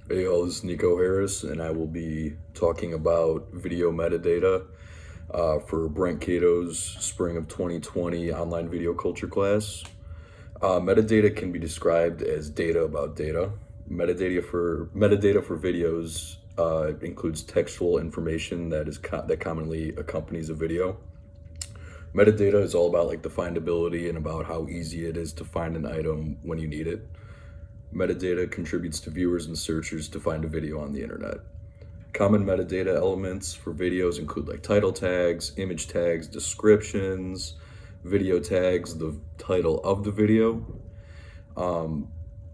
Hey, all, this is Nikko Harris, and I will be talking about video metadata for Brent Kado's Spring of 2020 online video culture class. Metadata can be described as data about data. Metadata for videos includes textual information that commonly accompanies a video. Metadata is all about like the findability and about how easy it is to find an item when you need it. Metadata contributes to viewers and searchers to find a video on the internet. Common metadata elements for videos include like title tags, image tags, descriptions, video tags, the title of the video. The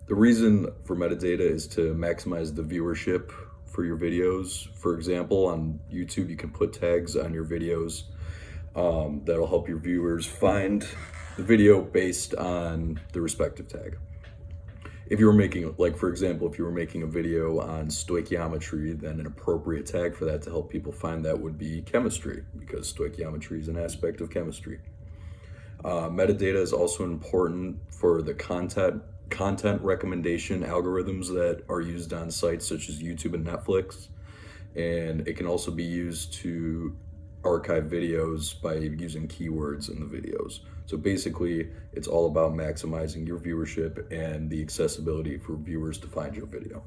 reason for metadata is to maximize the viewership for your videos. For example, on YouTube, you can put tags on your videos that'll help your viewers find the video based on the respective tag. If you were making, like for example, if you were making a video on stoichiometry, then an appropriate tag for that to help people find that would be chemistry, because stoichiometry is an aspect of chemistry. Metadata is also important for the content recommendation algorithms that are used on sites such as YouTube and Netflix, and it can also be used to archive videos by using keywords in the videos. So basically, it's all about maximizing your viewership and the accessibility for viewers to find your video.